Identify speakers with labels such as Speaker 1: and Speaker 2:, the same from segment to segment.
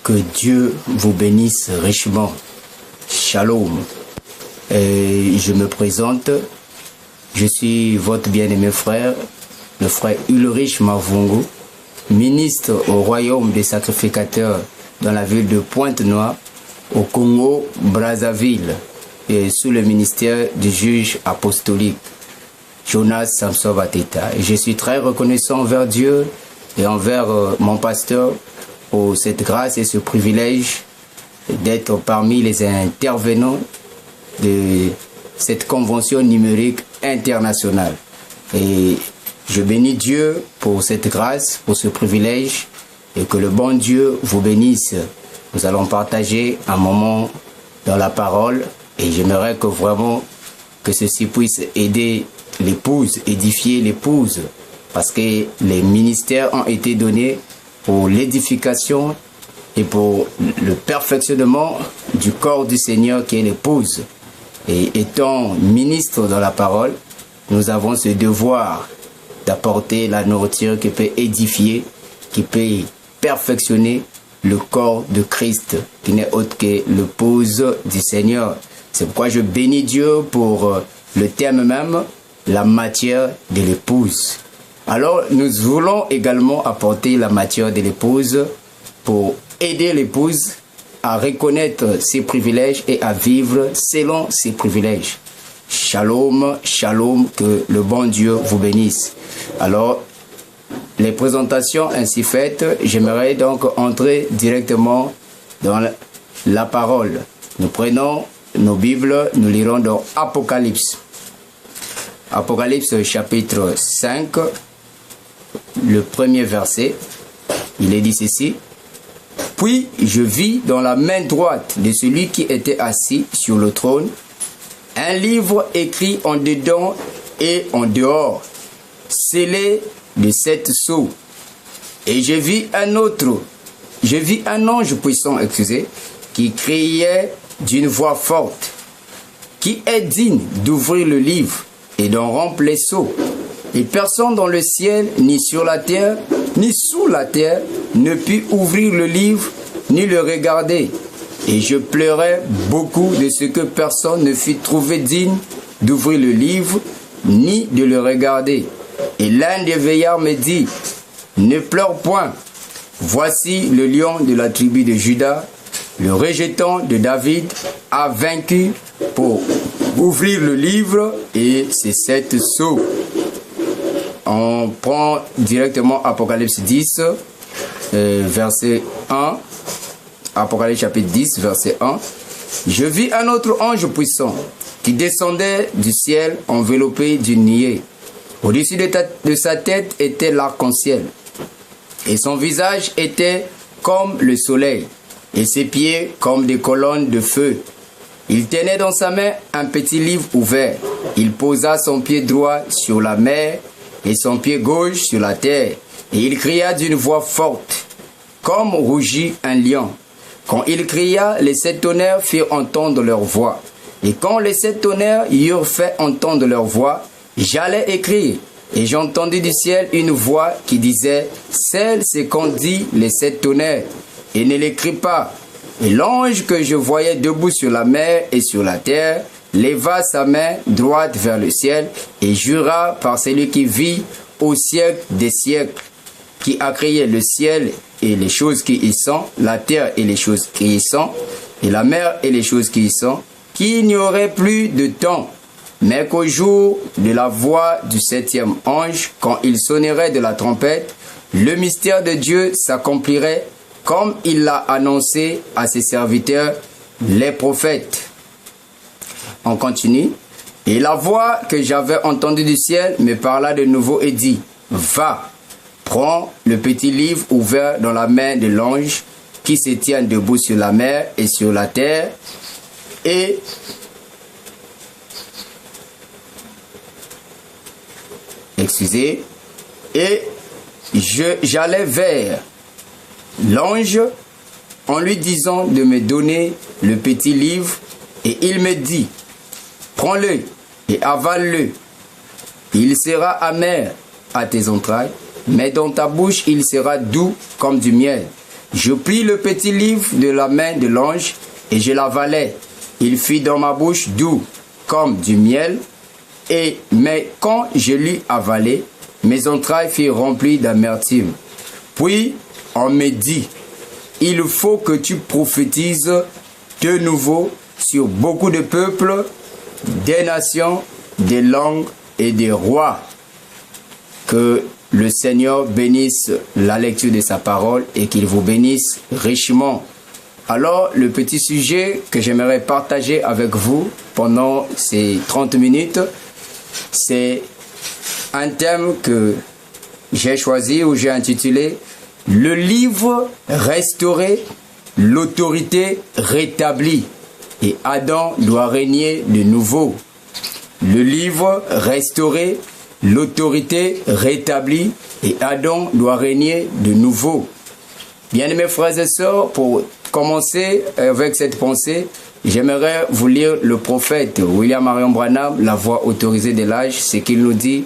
Speaker 1: Que Dieu vous bénisse richement. Shalom. Je me présente. Je suis votre bien-aimé frère, le frère Ulrich Mavungu, ministre au royaume des sacrificateurs dans la ville de Pointe-Noire, au Congo, Brazzaville, et sous le ministère du juge apostolique Jonas Samson Vateta. Et je suis très reconnaissant envers Dieu et envers mon pasteur pour cette grâce et ce privilège d'être parmi les intervenants de cette convention numérique internationale. Et je bénis Dieu pour cette grâce, pour ce privilège, et que le bon Dieu vous bénisse. Nous allons partager un moment dans la parole, et j'aimerais que vraiment que ceci puisse aider l'épouse, édifier l'épouse, parce que les ministères ont été donnés pour l'édification et pour le perfectionnement du corps du Seigneur qui est l'épouse. Et étant ministre dans la parole, nous avons ce devoir d'apporter la nourriture qui peut édifier, qui peut perfectionner le corps de Christ, qui n'est autre que l'épouse du Seigneur. C'est pourquoi je bénis Dieu pour le thème même, la matière de l'épouse. Alors, nous voulons également apporter la matière de l'épouse pour aider l'épouse à reconnaître ses privilèges et à vivre selon ses privilèges. Shalom, shalom, que le bon Dieu vous bénisse. Alors, les présentations ainsi faites, j'aimerais donc entrer directement dans la parole. Nous prenons nos Bibles, nous lirons dans Apocalypse. Apocalypse chapitre 5, le premier verset, il est dit ceci. Puis je vis dans la main droite de celui qui était assis sur le trône un livre écrit en dedans et en dehors, scellé de 7 sceaux. Et je vis un ange puissant, qui criait d'une voix forte, qui est digne d'ouvrir le livre et d'en rompre les sceaux. Et personne dans le ciel, ni sur la terre, ni sous la terre, ne put ouvrir le livre, ni le regarder. Et je pleurais beaucoup de ce que personne ne fut trouvé digne d'ouvrir le livre, ni de le regarder. Et l'un des veillards me dit, ne pleure point. Voici le lion de la tribu de Juda, le rejeton de David, a vaincu pour ouvrir le livre et ses 7 sceaux. On prend directement Apocalypse 10, verset 1. Apocalypse chapitre 10, verset 1. Je vis un autre ange puissant qui descendait du ciel enveloppé d'une nuée. Au-dessus de sa tête était l'arc-en-ciel. Et son visage était comme le soleil, et ses pieds comme des colonnes de feu. Il tenait dans sa main un petit livre ouvert. Il posa son pied droit sur la mer et son pied gauche sur la terre. Et il cria d'une voix forte, comme rugit un lion. Quand il cria, les 7 tonnerres firent entendre leur voix. Et quand les 7 tonnerres eurent fait entendre leur voix, j'allais écrire. Et j'entendis du ciel une voix qui disait, scelle ce qu'ont dit les 7 tonnerres, et ne l'écris pas. Et l'ange que je voyais debout sur la mer et sur la terre, leva sa main droite vers le ciel, et jura par celui qui vit au siècle des siècles, qui a créé le ciel et les choses qui y sont, la terre et les choses qui y sont, et la mer et les choses qui y sont, qu'il n'y aurait plus de temps, mais qu'au jour de la voix du 7e ange, quand il sonnerait de la trompette, le mystère de Dieu s'accomplirait comme il l'a annoncé à ses serviteurs, les prophètes. On continue. Et la voix que j'avais entendue du ciel me parla de nouveau et dit, va, prends le petit livre ouvert dans la main de l'ange qui se tient debout sur la mer et sur la terre, et j'allais vers l'ange en lui disant de me donner le petit livre, et il me dit, prends-le et avale-le. Il sera amer à tes entrailles, mais dans ta bouche il sera doux comme du miel. Je pris le petit livre de la main de l'ange et je l'avalai. Il fut dans ma bouche doux comme du miel, mais quand je l'eus avalé, mes entrailles furent remplies d'amertume. Puis on me dit, il faut que tu prophétises de nouveau sur beaucoup de peuples, des nations, des langues et des rois. Que le Seigneur bénisse la lecture de sa parole et qu'il vous bénisse richement. Alors, le petit sujet que j'aimerais partager avec vous pendant ces 30 minutes, c'est un thème que j'ai choisi ou j'ai intitulé « Le livre restauré, l'autorité rétablie et Adam doit régner de nouveau. » Le livre restauré, l'autorité rétablie et Adam doit régner de nouveau. Bien-aimés frères et sœurs, pour commencer avec cette pensée, j'aimerais vous lire le prophète William Marion Branham, la voix autorisée de l'âge, ce qu'il nous dit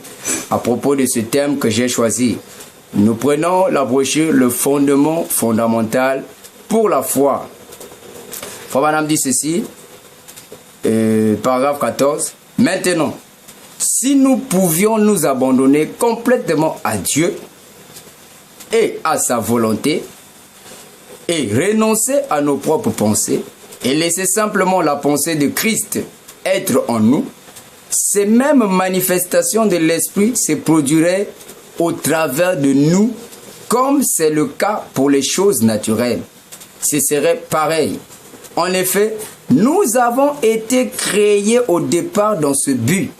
Speaker 1: à propos de ce thème que j'ai choisi. Nous prenons la brochure, le fondement fondamental pour la foi. Frère Branham dit ceci, paragraphe 14. Maintenant, si nous pouvions nous abandonner complètement à Dieu et à sa volonté, et renoncer à nos propres pensées et laisser simplement la pensée de Christ être en nous, ces mêmes manifestations de l'Esprit se produiraient au travers de nous comme c'est le cas pour les choses naturelles. Ce serait pareil. En effet, nous avons été créés au départ dans ce but.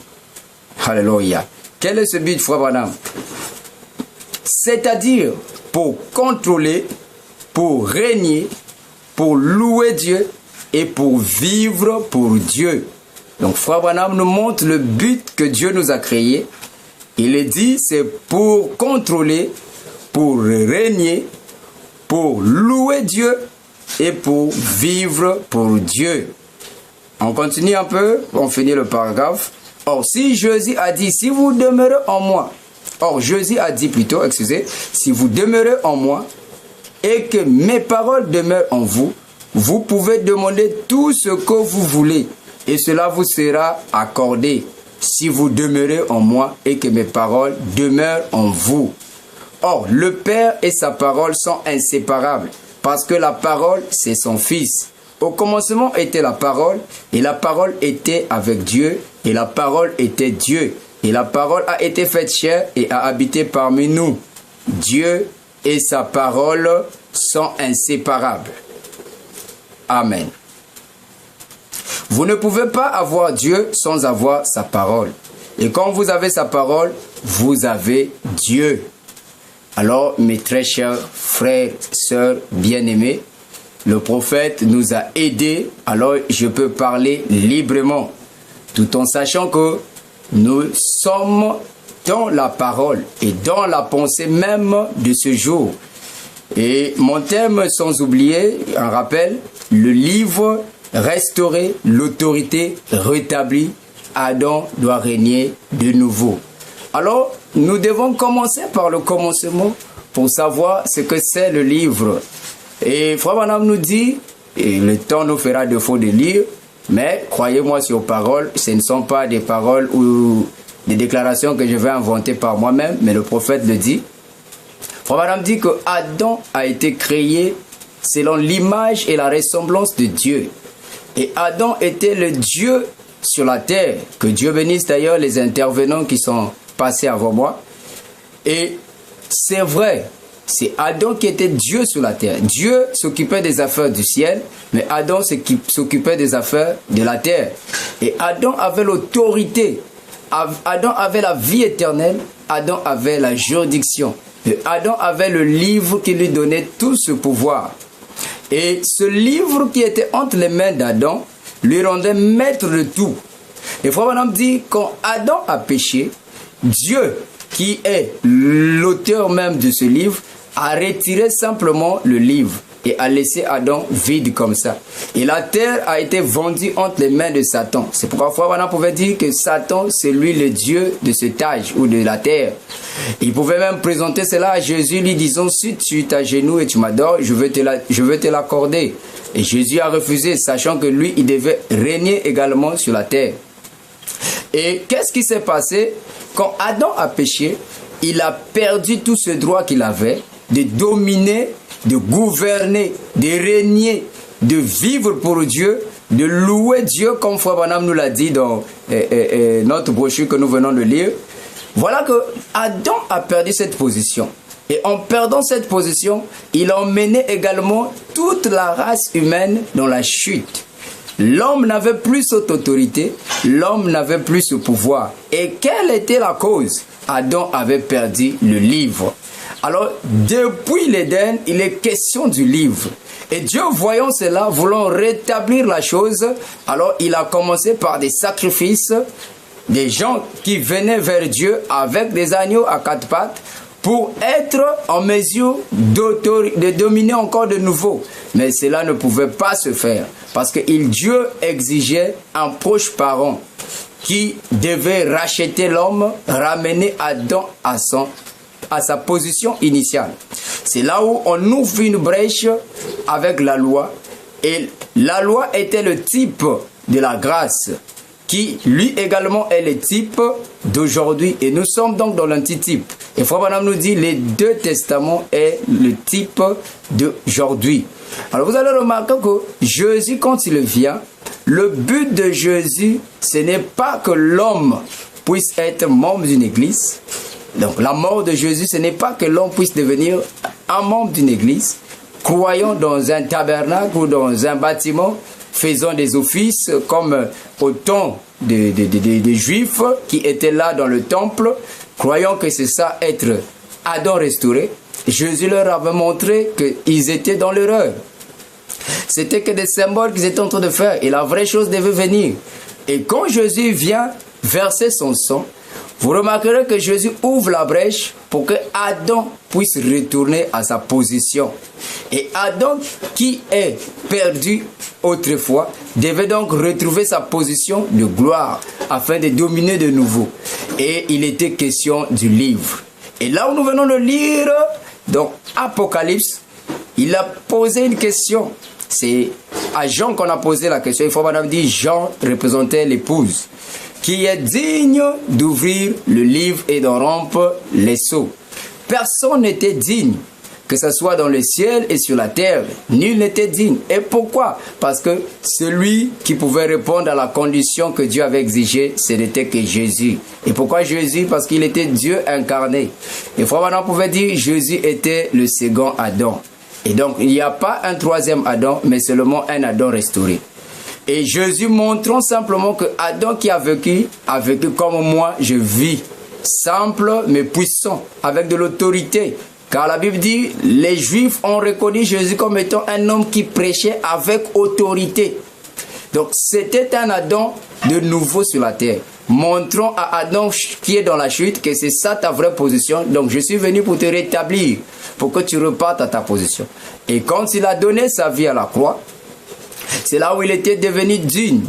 Speaker 1: Alléluia. Quel est ce but, frère Branham? C'est-à-dire pour contrôler, pour régner, pour louer Dieu et pour vivre pour Dieu. Donc frère Branham nous montre le but que Dieu nous a créé. Il est dit, c'est pour contrôler, pour régner, pour louer Dieu et pour vivre pour Dieu. On continue un peu, on finit le paragraphe. Or, si Jésus a dit, si vous demeurez en moi, si vous demeurez en moi, et que mes paroles demeurent en vous, vous pouvez demander tout ce que vous voulez, et cela vous sera accordé, si vous demeurez en moi, et que mes paroles demeurent en vous. Or, le Père et sa parole sont inséparables, parce que la parole, c'est son Fils. Au commencement était la parole, et la parole était avec Dieu, et la parole était Dieu. Et la parole a été faite chair et a habité parmi nous. Dieu et sa parole sont inséparables. Amen. Vous ne pouvez pas avoir Dieu sans avoir sa parole. Et quand vous avez sa parole, vous avez Dieu. Alors, mes très chers frères, sœurs, bien-aimés, le prophète nous a aidés, alors je peux parler librement, tout en sachant que nous sommes dans la parole et dans la pensée même de ce jour. Et mon thème, sans oublier, un rappel, le livre restauré, l'autorité rétablie, Adam doit régner de nouveau. Alors, nous devons commencer par le commencement pour savoir ce que c'est le livre. Et Frère Branham nous dit, et le temps nous fera défaut de lire, mais croyez-moi sur parole, ce ne sont pas des paroles ou des déclarations que je vais inventer par moi-même, mais le prophète le dit. Frère Branham dit que Adam a été créé selon l'image et la ressemblance de Dieu. Et Adam était le Dieu sur la terre. Que Dieu bénisse d'ailleurs les intervenants qui sont passés avant moi. Et c'est vrai, c'est Adam qui était Dieu sur la terre. Dieu s'occupait des affaires du ciel, mais Adam s'occupait des affaires de la terre. Et Adam avait l'autorité. Adam avait la vie éternelle. Adam avait la juridiction. Et Adam avait le livre qui lui donnait tout ce pouvoir. Et ce livre qui était entre les mains d'Adam lui rendait maître de tout. Et Frère Branham dit, quand Adam a péché, Dieu, qui est l'auteur même de ce livre, a retiré simplement le livre. et a laissé Adam vide comme ça. Et la terre a été vendue entre les mains de Satan. C'est pourquoi Frère Branham pouvait dire que Satan, c'est lui le Dieu de cet âge ou de la terre. Il pouvait même présenter cela à Jésus, lui disant, si tu t'agenouilles et tu m'adores, je veux te l'accorder. Et Jésus a refusé, sachant que lui, il devait régner également sur la terre. Et qu'est-ce qui s'est passé? Quand Adam a péché, il a perdu tout ce droit qu'il avait de dominer, de gouverner, de régner, de vivre pour Dieu, de louer Dieu, comme Frère Branham nous l'a dit dans notre brochure que nous venons de lire. Voilà que Adam a perdu cette position. Et en perdant cette position, il a emmené également toute la race humaine dans la chute. L'homme n'avait plus cette autorité, l'homme n'avait plus ce pouvoir. Et quelle était la cause? Adam avait perdu le livre. Alors, depuis l'Éden, il est question du livre. Et Dieu, voyant cela, voulant rétablir la chose, alors il a commencé par des sacrifices, des gens qui venaient vers Dieu avec des agneaux à quatre pattes, pour être en mesure de dominer encore de nouveau. Mais cela ne pouvait pas se faire, parce que Dieu exigeait un proche parent qui devait racheter l'homme, ramener Adam à sa position initiale. C'est là où on ouvre une brèche avec la loi, et la loi était le type de la grâce, qui lui également est le type d'aujourd'hui, et nous sommes donc dans l'antitype. Et Frère Branham nous dit les deux testaments est le type d'aujourd'hui. Alors vous allez remarquer que Jésus, quand il vient, le but de Jésus, ce n'est pas que l'homme puisse être membre d'une église. Donc la mort de Jésus, ce n'est pas que l'homme puisse devenir un membre d'une église, croyant dans un tabernacle ou dans un bâtiment, faisant des offices comme au temps des Juifs qui étaient là dans le temple, croyant que c'est ça être Adam restauré. Jésus leur avait montré qu'ils étaient dans l'erreur. C'était que des symboles qu'ils étaient en train de faire, et la vraie chose devait venir. Et quand Jésus vient verser son sang, vous remarquerez que Jésus ouvre la brèche pour que Adam puisse retourner à sa position. Et Adam, qui est perdu autrefois, devait donc retrouver sa position de gloire afin de dominer de nouveau. Et il était question du livre. Et là où nous venons de lire, dans Apocalypse, il a posé une question. C'est à Jean qu'on a posé la question. Il faut madame dire, Jean représentait l'épouse, qui est digne d'ouvrir le livre et d'en rompre les sceaux. Personne n'était digne, que ce soit dans le ciel et sur la terre. Nul n'était digne. Et pourquoi? Parce que celui qui pouvait répondre à la condition que Dieu avait exigée, ce n'était que Jésus. Et pourquoi Jésus? Parce qu'il était Dieu incarné. Et Frère Branham pouvait dire, Jésus était le second Adam. Et donc, il n'y a pas un troisième Adam, mais seulement un Adam restauré. Et Jésus montrant simplement que Adam qui a vécu comme moi, je vis. Simple mais puissant, avec de l'autorité. Car la Bible dit, les Juifs ont reconnu Jésus comme étant un homme qui prêchait avec autorité. Donc c'était un Adam de nouveau sur la terre. Montrons à Adam qui est dans la chute que c'est ça ta vraie position. Donc je suis venu pour te rétablir, pour que tu repartes à ta position. Et quand il a donné sa vie à la croix, c'est là où il était devenu digne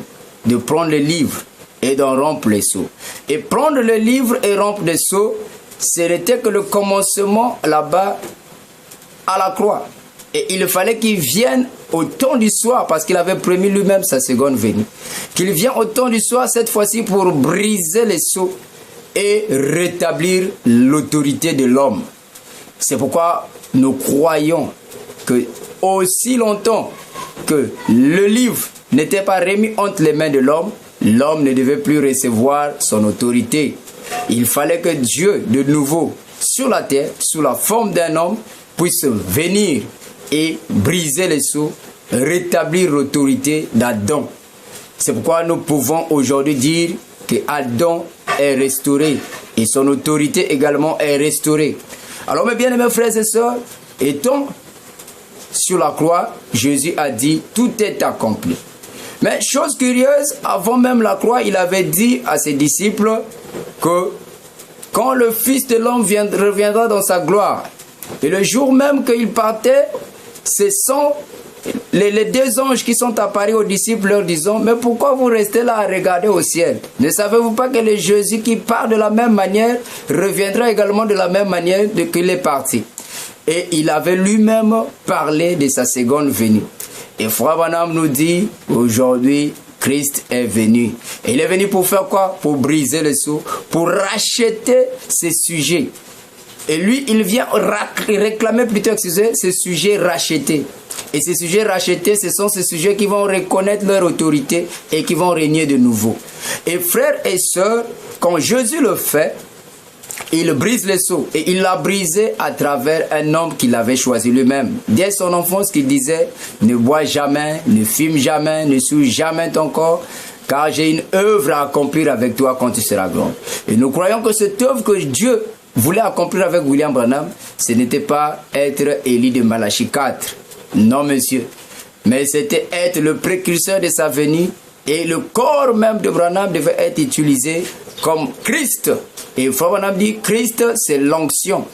Speaker 1: de prendre le livre et d'en rompre les sceaux. Et prendre le livre et rompre les sceaux, ce n'était que le commencement là-bas à la croix. Et il fallait qu'il vienne au temps du soir, parce qu'il avait promis lui-même sa seconde venue. Qu'il vienne au temps du soir, cette fois-ci, pour briser les sceaux et rétablir l'autorité de l'homme. C'est pourquoi nous croyons que aussi longtemps que le livre n'était pas remis entre les mains de l'homme, l'homme ne devait plus recevoir son autorité. Il fallait que Dieu, de nouveau, sur la terre, sous la forme d'un homme, puisse venir et briser les sceaux, rétablir l'autorité d'Adam. C'est pourquoi nous pouvons aujourd'hui dire que Adam est restauré et son autorité également est restaurée. Alors mes bien-aimés frères et sœurs, étant sur la croix, Jésus a dit, tout est accompli. Mais chose curieuse, avant même la croix, il avait dit à ses disciples que quand le Fils de l'homme reviendra dans sa gloire, et le jour même qu'il partait, ce sont les deux anges qui sont apparus aux disciples leur disant, mais pourquoi vous restez là à regarder au ciel? Ne savez-vous pas que le Jésus qui part de la même manière reviendra également de la même manière qu'il est parti? Et il avait lui-même parlé de sa seconde venue. Et Frère Branham nous dit, aujourd'hui, Christ est venu. Et il est venu pour faire quoi? Pour briser le sceau, pour racheter ces sujets. Et lui, il vient réclamer plutôt, excusez, ces sujets rachetés. Et ces sujets rachetés, ce sont ces sujets qui vont reconnaître leur autorité et qui vont régner de nouveau. Et frères et sœurs, quand Jésus le fait, il brise le sceau. Et il l'a brisé à travers un homme qu'il avait choisi lui-même. Dès son enfance, qu'il disait, ne bois jamais, ne fume jamais, ne souille jamais ton corps, car j'ai une œuvre à accomplir avec toi quand tu seras grand. Et nous croyons que cette œuvre que Dieu voulait accomplir avec William Branham, ce n'était pas être Élie de Malachie 4. Non, monsieur. Mais c'était être le précurseur de sa venue. Et le corps même de Branham devait être utilisé comme Christ. Et Frère Branham dit, Christ, c'est l'onction.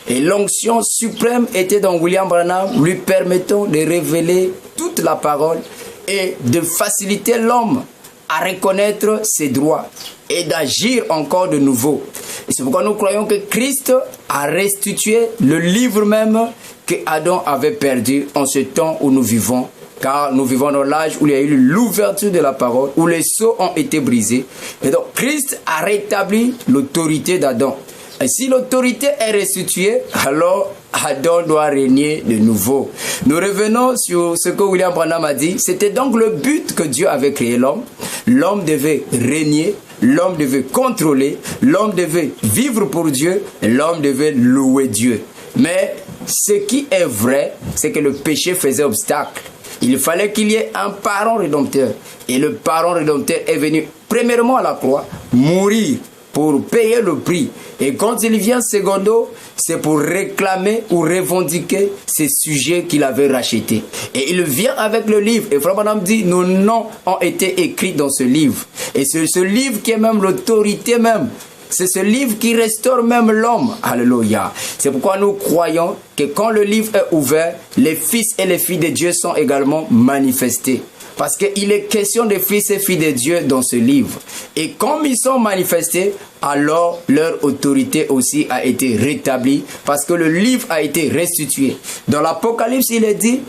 Speaker 1: Et l'onction suprême était dans William Branham, lui permettant de révéler toute la parole et de faciliter l'homme à reconnaître ses droits et d'agir encore de nouveau. Et c'est pourquoi nous croyons que Christ a restitué le livre même que Adam avait perdu en ce temps où nous vivons. Car nous vivons dans l'âge où il y a eu l'ouverture de la parole, où les sceaux ont été brisés. Et donc Christ a rétabli l'autorité d'Adam. Et si l'autorité est restituée, alors Adam doit régner de nouveau. Nous revenons sur ce que William Branham a dit. C'était donc le but que Dieu avait créé l'homme. L'homme devait régner, l'homme devait contrôler, l'homme devait vivre pour Dieu, l'homme devait louer Dieu. Mais ce qui est vrai, c'est que le péché faisait obstacle. Il fallait qu'il y ait un parent rédempteur. Et le parent rédempteur est venu premièrement à la croix, mourir pour payer le prix. Et quand il vient secondo, c'est pour réclamer ou revendiquer ces sujets qu'il avait rachetés. Et il vient avec le livre. Et Frère Branham dit, nos noms ont été écrits dans ce livre. Et c'est ce livre qui est même l'autorité même. C'est ce livre qui restaure même l'homme. Alléluia. C'est pourquoi nous croyons que quand le livre est ouvert, les fils et les filles de Dieu sont également manifestés. Parce qu'il est question des fils et filles de Dieu dans ce livre. Et comme ils sont manifestés, alors leur autorité aussi a été rétablie. Parce que le livre a été restitué. Dans l'Apocalypse, il est dit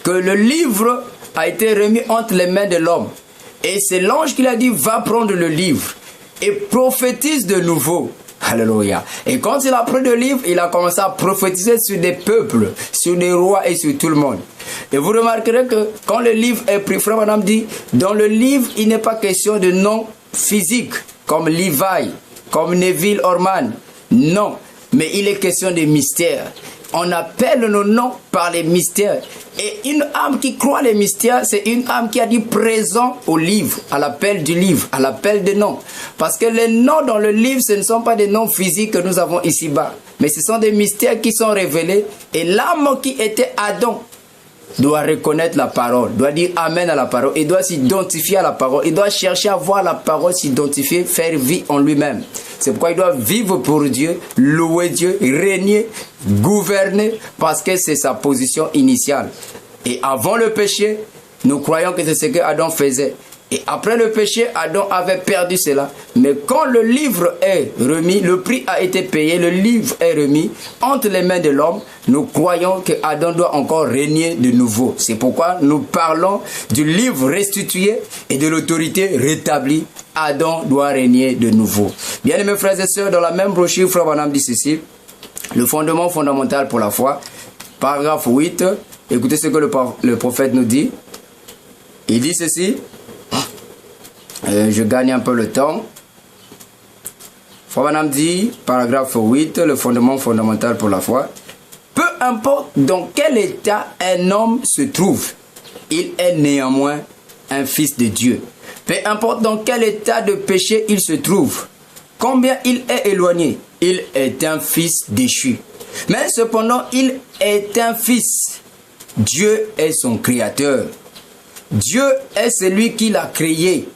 Speaker 1: que le livre a été remis entre les mains de l'homme. Et c'est l'ange qui l'a dit, va prendre le livre et prophétise de nouveau. Alléluia. Et quand il a pris le livre, il a commencé à prophétiser sur des peuples, sur des rois et sur tout le monde. Et vous remarquerez que quand le livre est pris, Frère Branham dit, dans le livre, il n'est pas question de noms physiques, comme Levi, comme Neville Orman. Non, mais il est question de mystères. On appelle nos noms par les mystères. Et une âme qui croit les mystères, c'est une âme qui a dit présent au livre, à l'appel du livre, à l'appel des noms. Parce que les noms dans le livre, ce ne sont pas des noms physiques que nous avons ici-bas. Mais ce sont des mystères qui sont révélés. Et l'âme qui était Adam doit reconnaître la parole, doit dire Amen à la parole, et doit s'identifier à la parole, il doit chercher à voir la parole, s'identifier, faire vie en lui-même. C'est pourquoi il doit vivre pour Dieu, louer Dieu, régner, gouverner, parce que c'est sa position initiale. Et avant le péché, nous croyons que c'est ce que Adam faisait. Et après le péché, Adam avait perdu cela. Mais quand le livre est remis, le prix a été payé, le livre est remis entre les mains de l'homme, nous croyons que Adam doit encore régner de nouveau. C'est pourquoi nous parlons du livre restitué et de l'autorité rétablie. Adam doit régner de nouveau. Bien aimés frères et sœurs, dans la même brochure, Frère Branham dit ceci, le fondement fondamental pour la foi, paragraphe 8, écoutez ce que le prophète nous dit. Il dit ceci. Je gagne un peu le temps. Frère Branham dit, paragraphe 8, le fondement fondamental pour la foi. Peu importe dans quel état un homme se trouve, il est néanmoins un fils de Dieu. Peu importe dans quel état de péché il se trouve, combien il est éloigné, il est un fils déchu. Mais cependant, il est un fils. Dieu est son créateur. Dieu est celui qui l'a créé.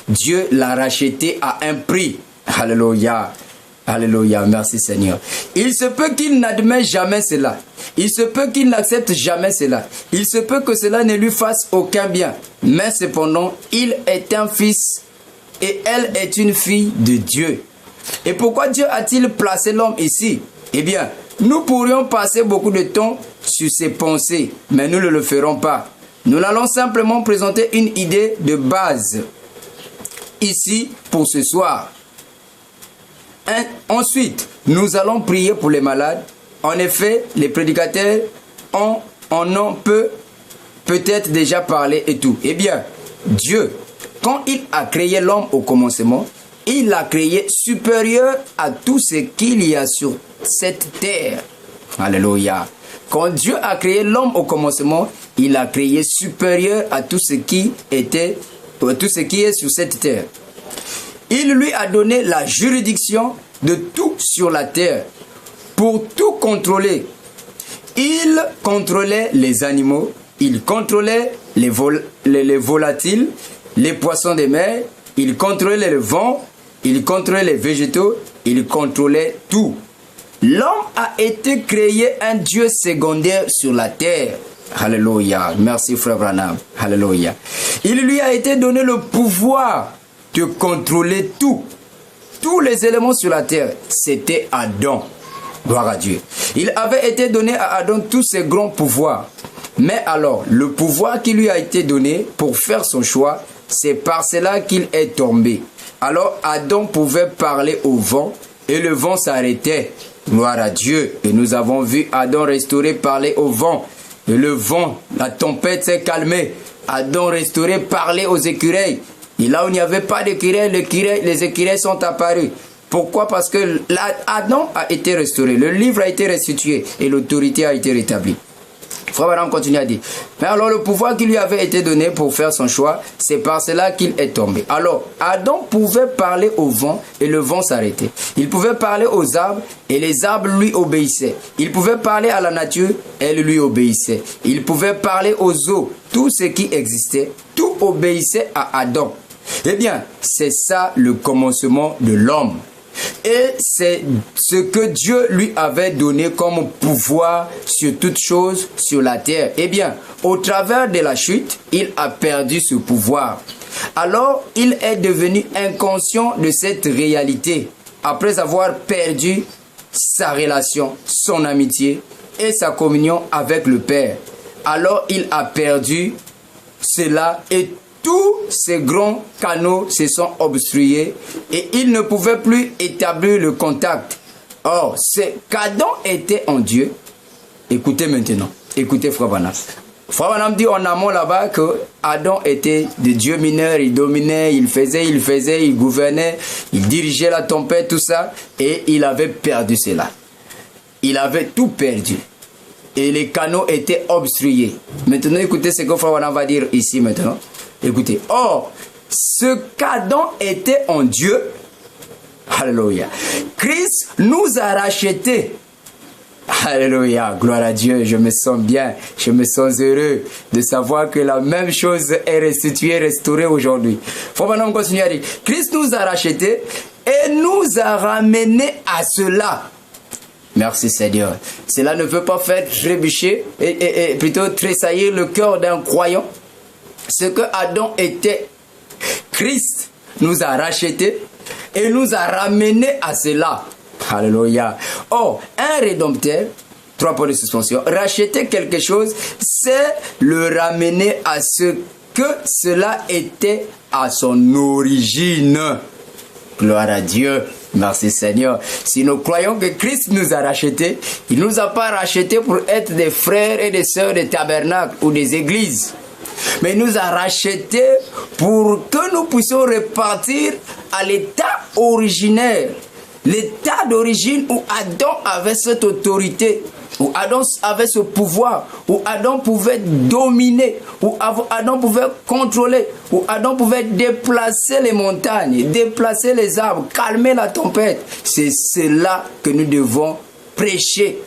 Speaker 1: Dieu l'a racheté à un prix. Alléluia. Alléluia, merci Seigneur. Il se peut qu'il n'admette jamais cela. Il se peut qu'il n'accepte jamais cela. Il se peut que cela ne lui fasse aucun bien. Mais cependant, il est un fils et elle est une fille de Dieu. Et pourquoi Dieu a-t-il placé l'homme ici? Eh bien, nous pourrions passer beaucoup de temps sur ces pensées, mais nous ne le ferons pas. Nous allons simplement présenter une idée de base ici pour ce soir. Ensuite, nous allons prier pour les malades. En effet, les prédicateurs en ont peut-être déjà parlé et tout. Eh bien, Dieu, quand il a créé l'homme au commencement, il l'a créé supérieur à tout ce qu'il y a sur cette terre. Alléluia. Quand Dieu a créé l'homme au commencement, il l'a créé supérieur à tout ce qui est sur cette terre. Il lui a donné la juridiction de tout sur la terre pour tout contrôler. Il contrôlait les animaux, il contrôlait les volatiles, les poissons des mers, il contrôlait le vent, il contrôlait les végétaux, il contrôlait tout. L'homme a été créé un Dieu secondaire sur la terre. Alléluia. Merci frère Branham. Alléluia. Il lui a été donné le pouvoir de contrôler tout. Tous les éléments sur la terre, c'était Adam. Gloire à Dieu. Il avait été donné à Adam tous ses grands pouvoirs. Mais alors, le pouvoir qui lui a été donné pour faire son choix, c'est par cela qu'il est tombé. Alors Adam pouvait parler au vent et le vent s'arrêtait. Gloire à Dieu. Et nous avons vu Adam restaurer, parler au vent. Et le vent, la tempête s'est calmée. Adam restauré, parler aux écureuils. Et là où il n'y avait pas d'écureuils, les écureuils sont apparus. Pourquoi? Parce que Adam a été restauré, le livre a été restitué et l'autorité a été rétablie. Frère Branham continue à dire. Mais alors le pouvoir qui lui avait été donné pour faire son choix, c'est par cela qu'il est tombé. Alors Adam pouvait parler au vent et le vent s'arrêtait. Il pouvait parler aux arbres et les arbres lui obéissaient. Il pouvait parler à la nature, elle lui obéissait. Il pouvait parler aux eaux, tout ce qui existait, tout obéissait à Adam. Eh bien, c'est ça le commencement de l'homme. Et c'est ce que Dieu lui avait donné comme pouvoir sur toutes choses sur la terre. Eh bien, au travers de la chute, il a perdu ce pouvoir. Alors, il est devenu inconscient de cette réalité. Après avoir perdu sa relation, son amitié et sa communion avec le Père. Alors, il a perdu cela et tous ces grands canaux se sont obstrués et il ne pouvait plus établir le contact. Or, c'est qu'Adam était en Dieu. Écoutez maintenant, écoutez Frère Branham. Frère Branham dit en amont là-bas que Adam était de Dieu mineur, il dominait, il faisait, il gouvernait, il dirigeait la tempête, tout ça, et il avait perdu cela. Il avait tout perdu. Et les canaux étaient obstrués. Maintenant, écoutez ce que Frère Branham va dire ici maintenant. Écoutez, or, ce qu'Adam était en Dieu, alléluia, Christ nous a rachetés. Alléluia, gloire à Dieu, je me sens bien, je me sens heureux de savoir que la même chose est restituée, restaurée aujourd'hui. Faut maintenant continuer à dire, Christ nous a rachetés et nous a ramenés à cela. Merci Seigneur. Cela ne veut pas faire trébucher et plutôt tressaillir le cœur d'un croyant. Ce que Adam était, Christ nous a rachetés et nous a ramenés à cela. Alléluia. Or, un rédempteur, 3 points de suspension, racheter quelque chose, c'est le ramener à ce que cela était à son origine. Gloire à Dieu. Merci Seigneur. Si nous croyons que Christ nous a rachetés, il ne nous a pas rachetés pour être des frères et des sœurs des tabernacles ou des églises. Mais il nous a rachetés pour que nous puissions repartir à l'état originaire. L'état d'origine où Adam avait cette autorité, où Adam avait ce pouvoir, où Adam pouvait dominer, où Adam pouvait contrôler, où Adam pouvait déplacer les montagnes, déplacer les arbres, calmer la tempête. C'est cela que nous devons prêcher.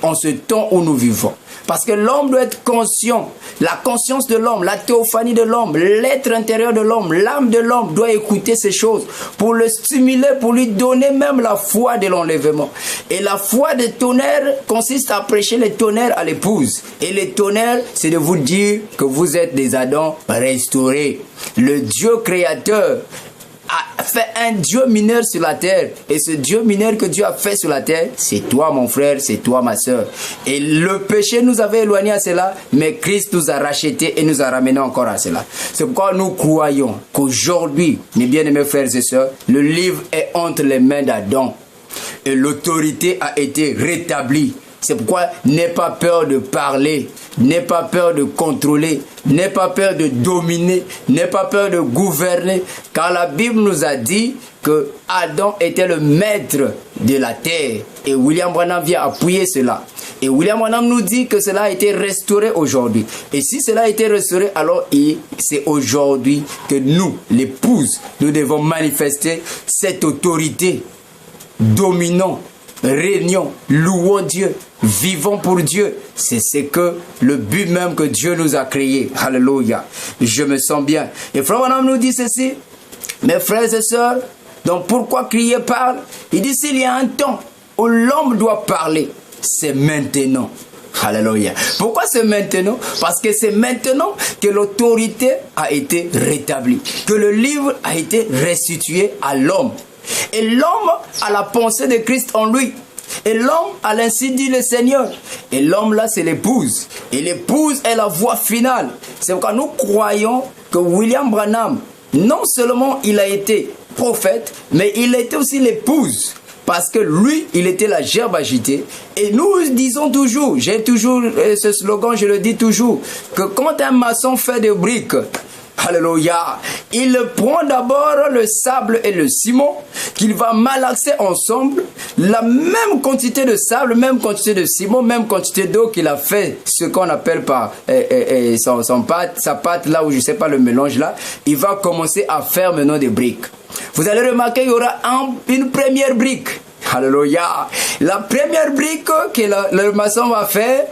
Speaker 1: en ce temps où nous vivons. Parce que l'homme doit être conscient, la conscience de l'homme, la théophanie de l'homme, l'être intérieur de l'homme, l'âme de l'homme doit écouter ces choses pour le stimuler, pour lui donner même la foi de l'enlèvement. Et la foi des tonnerres consiste à prêcher les tonnerres à l'épouse. Et les tonnerres, c'est de vous dire que vous êtes des Adams restaurés. Le Dieu créateur a fait un Dieu mineur sur la terre. Et ce Dieu mineur que Dieu a fait sur la terre, c'est toi mon frère, c'est toi ma soeur. Et le péché nous avait éloignés à cela, mais Christ nous a rachetés et nous a ramenés encore à cela. C'est pourquoi nous croyons qu'aujourd'hui, mes bien-aimés frères et sœurs, le livre est entre les mains d'Adam. Et l'autorité a été rétablie. C'est pourquoi n'aie pas peur de parler, n'aie pas peur de contrôler, n'aie pas peur de dominer, n'aie pas peur de gouverner. Car la Bible nous a dit que Adam était le maître de la terre. Et William Branham vient appuyer cela. Et William Branham nous dit que cela a été restauré aujourd'hui. Et si cela a été restauré, alors c'est aujourd'hui que nous, l'épouse, nous devons manifester cette autorité dominant, régnons, louons Dieu, vivons pour Dieu. C'est que le but même que Dieu nous a créé. Alléluia. Je me sens bien. Et Frère Branham nous dit ceci, mes frères et sœurs, donc pourquoi crier parle? Il dit s'il y a un temps où l'homme doit parler, c'est maintenant. Alléluia. Pourquoi c'est maintenant? Parce que c'est maintenant que l'autorité a été rétablie, que le livre a été restitué à l'homme. Et l'homme a la pensée de Christ en lui. Et l'homme a l'ainsi dit le Seigneur. Et l'homme là c'est l'épouse. Et l'épouse est la voix finale. C'est pourquoi nous croyons que William Branham, non seulement il a été prophète, mais il était aussi l'épouse. Parce que lui, il était la gerbe agitée. Et nous disons toujours, j'ai toujours ce slogan, je le dis toujours, que quand un maçon fait des briques, alléluia, il prend d'abord le sable et le ciment qu'il va malaxer ensemble, la même quantité de sable, même quantité de ciment, même quantité d'eau qu'il a fait, ce qu'on appelle par sa pâte là où je sais pas le mélange là, il va commencer à faire maintenant des briques. Vous allez remarquer, il y aura une première brique. Alléluia. La première brique que le maçon va faire,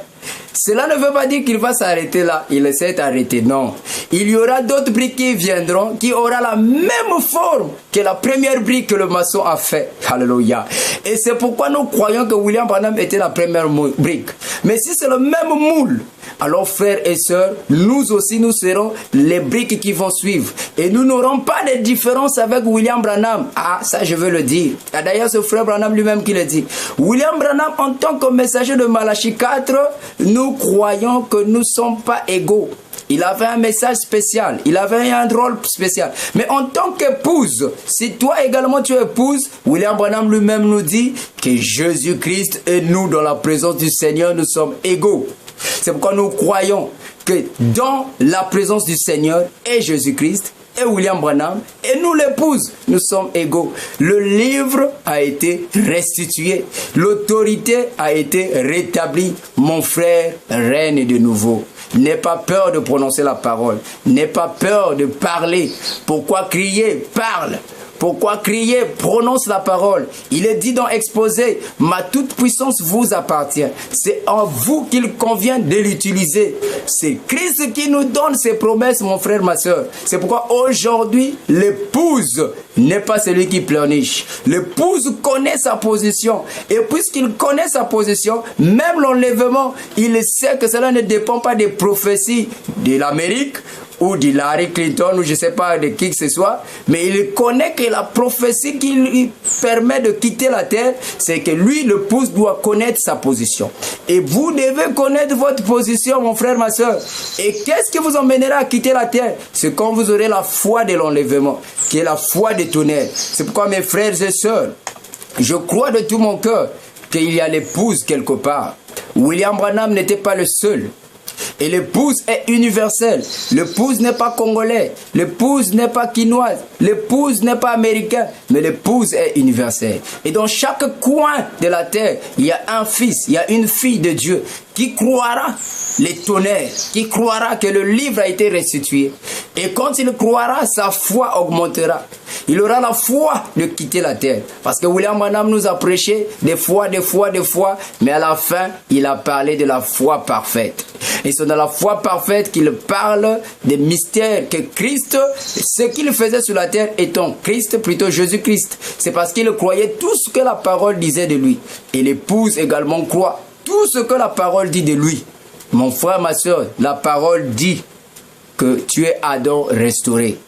Speaker 1: cela ne veut pas dire qu'il va s'arrêter là. Il s'est arrêté. Non. Il y aura d'autres briques qui viendront, qui auront la même forme que la première brique que le maçon a fait. Alléluia. Et c'est pourquoi nous croyons que William Branham était la première brique. Mais si c'est le même moule, alors frères et sœurs, nous aussi nous serons les briques qui vont suivre. Et nous n'aurons pas de différence avec William Branham. Ah, ça je veux le dire. D'ailleurs, c'est frère Branham lui-même qui le dit. William Branham, en tant que messager de Malachie 4, nous croyons que nous ne sommes pas égaux. Il avait un message spécial, il avait un rôle spécial. Mais en tant qu'épouse, si toi également tu es épouse, William Branham lui-même nous dit que Jésus-Christ et nous, dans la présence du Seigneur, nous sommes égaux. C'est pourquoi nous croyons que dans la présence du Seigneur et Jésus-Christ et William Branham et nous l'épouse, nous sommes égaux. Le livre a été restitué, l'autorité a été rétablie. Mon frère règne de nouveau. N'aie pas peur de prononcer la parole. N'aie pas peur de parler. Pourquoi crier? Parle. Pourquoi crier? Prononce la parole. Il est dit dans Exposé, ma toute puissance vous appartient. C'est en vous qu'il convient de l'utiliser. C'est Christ qui nous donne ses promesses, mon frère, ma soeur. C'est pourquoi aujourd'hui, l'épouse n'est pas celui qui pleurniche. L'épouse connaît sa position. Et puisqu'il connaît sa position, même l'enlèvement, il sait que cela ne dépend pas des prophéties de l'Amérique, ou d'Hillary Clinton, ou je ne sais pas de qui que ce soit, mais il connaît que la prophétie qui lui permet de quitter la terre, c'est que lui, l'épouse, doit connaître sa position. Et vous devez connaître votre position, mon frère, ma soeur. Et qu'est-ce qui vous emmènera à quitter la terre? C'est quand vous aurez la foi de l'enlèvement, qui est la foi des tonnerres. C'est pourquoi, mes frères et sœurs, je crois de tout mon cœur qu'il y a l'épouse quelque part. William Branham n'était pas le seul. Et l'épouse est universelle. L'épouse n'est pas congolais. L'épouse n'est pas quinoise. L'épouse n'est pas américaine. Mais l'épouse est universelle. Et dans chaque coin de la terre, il y a un fils, il y a une fille de Dieu qui croira les tonnerres, qui croira que le livre a été restitué. Et quand il croira, sa foi augmentera. Il aura la foi de quitter la terre. Parce que William Branham nous a prêché des fois, mais à la fin, il a parlé de la foi parfaite. Et c'est dans la foi parfaite qu'il parle des mystères que Christ, ce qu'il faisait sur la terre étant Christ, plutôt Jésus-Christ. C'est parce qu'il croyait tout ce que la parole disait de lui. Et l'épouse également croit tout ce que la parole dit de lui. Mon frère, ma soeur, la parole dit que tu es Adam restauré.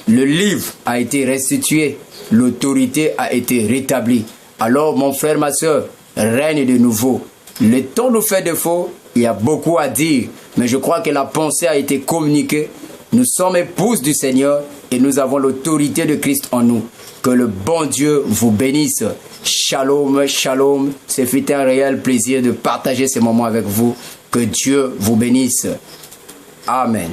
Speaker 1: Le livre a été restitué. L'autorité a été rétablie. Alors, mon frère, ma soeur, règne de nouveau. Le temps nous fait défaut. Il y a beaucoup à dire. Mais je crois que la pensée a été communiquée. Nous sommes épouses du Seigneur et nous avons l'autorité de Christ en nous. Que le bon Dieu vous bénisse. Shalom, shalom. Ce fut un réel plaisir de partager ces moments avec vous. Que Dieu vous bénisse. Amen.